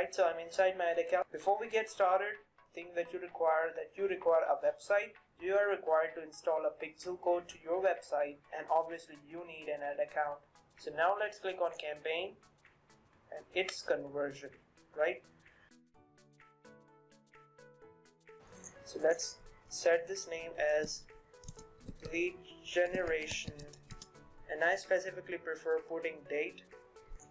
right? So I'm inside my ad account. Before we get started, thing that you require a website. You are required to install a pixel code to your website, and obviously you need an ad account. So now let's click on campaign and its conversion, right? So let's set this name as lead generation, and I specifically prefer putting date.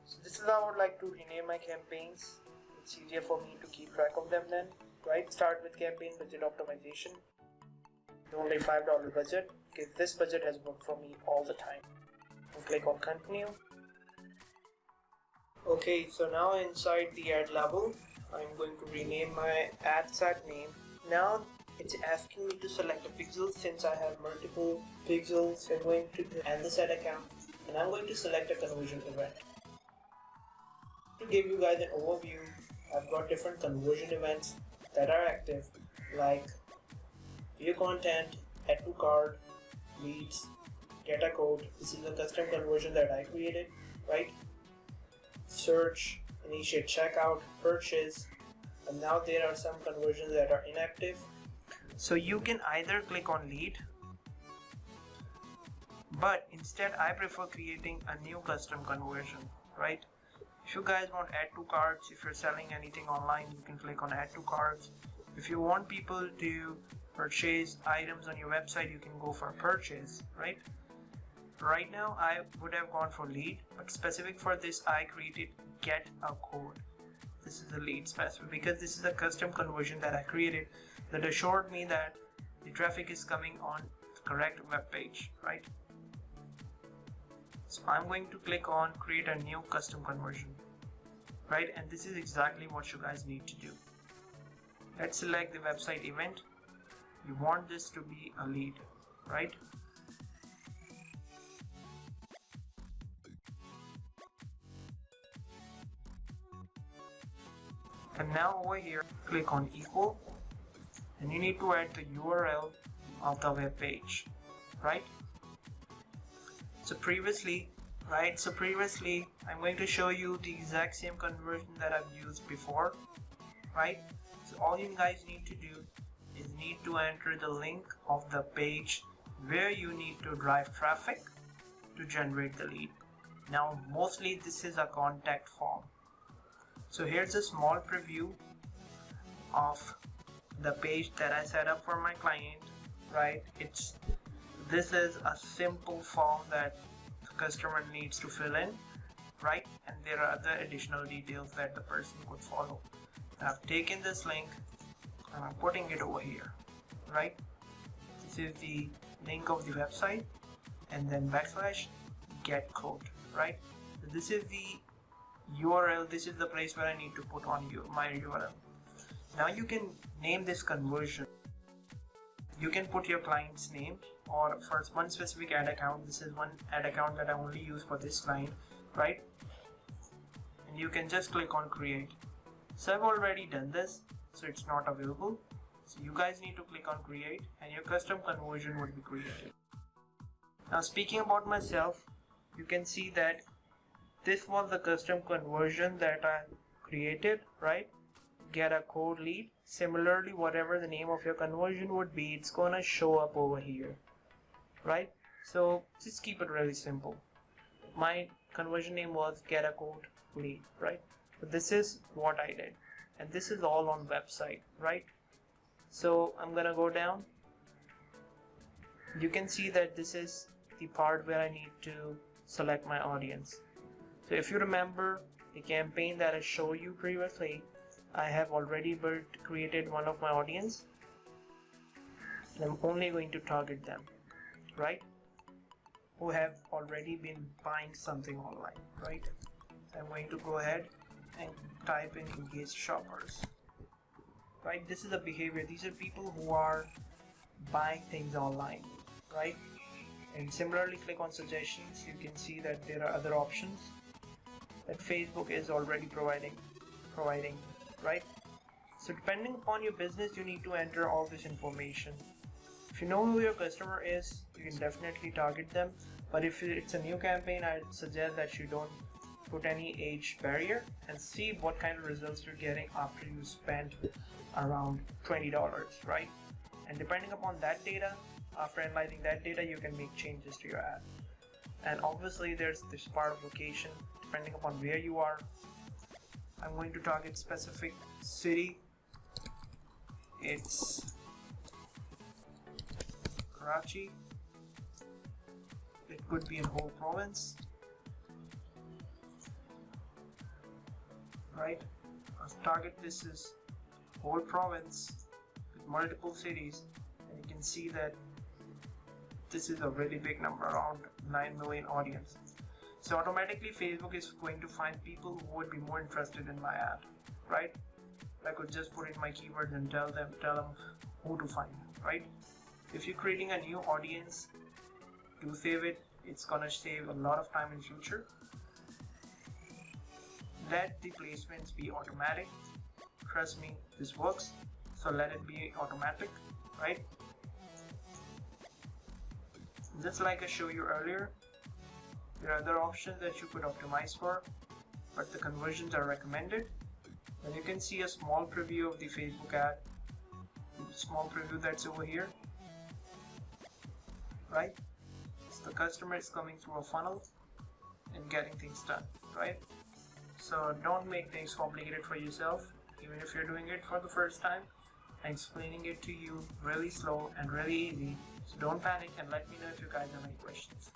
So this is how I would like to rename my campaigns. It's easier for me to keep track of them then, right? Start with campaign budget optimization. Only $5 budget, because this budget has worked for me all the time. And click on continue. Okay, so now inside the ad level, I'm going to rename my ad set name. Now it's asking me to select a pixel. Since I have multiple pixels, I'm going to add this ad account, and I'm going to select a conversion event. To give you guys an overview, I've got different conversion events that are active, like view content, add to cart, leads, get a code. This is a custom conversion that I created, right? Search, initiate checkout, purchase, and now there are some conversions that are inactive. So you can either click on lead, but instead I prefer creating a new custom conversion, right? If you guys want add to carts, if you're selling anything online, you can click on add to carts. If you want people to purchase items on your website, you can go for purchase, right? Right now I would have gone for lead, but specific for this I created get a code. This is a lead specific because this is a custom conversion that I created that assured me that the traffic is coming on the correct web page, right? So I'm going to click on create a new custom conversion, right? And this is exactly what you guys need to do. Let's select the website event. You want this to be a lead, right? And now over here, click on equal, and you need to add the URL of the web page, right? So previously, I'm going to show you the exact same conversion that I've used before, right? So all you guys need to do is need to enter the link of the page where you need to drive traffic to generate the lead. Now mostly this is a contact form. So here's a small preview of the page that I set up for my client, right? This is a simple form that the customer needs to fill in, right? And there are other additional details that the person could follow. I've taken this link and I'm putting it over here, right? This is the link of the website, and then / get code, right? So this is the URL. This is the place where I need to put on my URL. Now you can name this conversion. You can put your client's name, or for one specific ad account. This is one ad account that I only use for this client, right? And you can just click on create. So I've already done this, so it's not available. So you guys need to click on create and your custom conversion would be created. Now speaking about myself, you can see that this was the custom conversion that I created, right? Get a code lead. Similarly, whatever the name of your conversion would be, it's gonna show up over here, right? So just keep it really simple. My conversion name was get a code lead, right? So this is what I did, and this is all on website, right? So I'm gonna go down. You can see that this is the part where I need to select my audience. So if you remember the campaign that I showed you previously, I have already created one of my audience, and I'm only going to target them, right? Who have already been buying something online, right? So I'm going to go ahead and type in engaged shoppers, right? This is a behavior. These are people who are buying things online, right? And similarly, click on suggestions. You can see that there are other options that Facebook is already providing, right? So depending upon your business, you need to enter all this information. If you know who your customer is, you can definitely target them. But if it's a new campaign, I'd suggest that you don't put any age barrier and see what kind of results you're getting after you spend around $20, right? And depending upon that data, after analyzing that data, you can make changes to your ad. And obviously there's this part of location, depending upon where you are. I'm going to target specific city. It's Karachi. It could be in whole province, right? Our target, this is whole province with multiple cities, and you can see that this is a really big number, around 9 million audience. So automatically Facebook is going to find people who would be more interested in my ad, right? I could just put in my keywords and tell them who to find, right? If you're creating a new audience, do save it. It's gonna save a lot of time in future. Let the placements be automatic. Trust me, this works. So let it be automatic, right? Just like I showed you earlier, there are other options that you could optimize for, but the conversions are recommended. And you can see a small preview of the Facebook ad, small preview that's over here, right? So the customer is coming through a funnel and getting things done, right? So don't make things complicated for yourself, even if you're doing it for the first time. I'm explaining it to you really slow and really easy. So don't panic and let me know if you guys have any questions.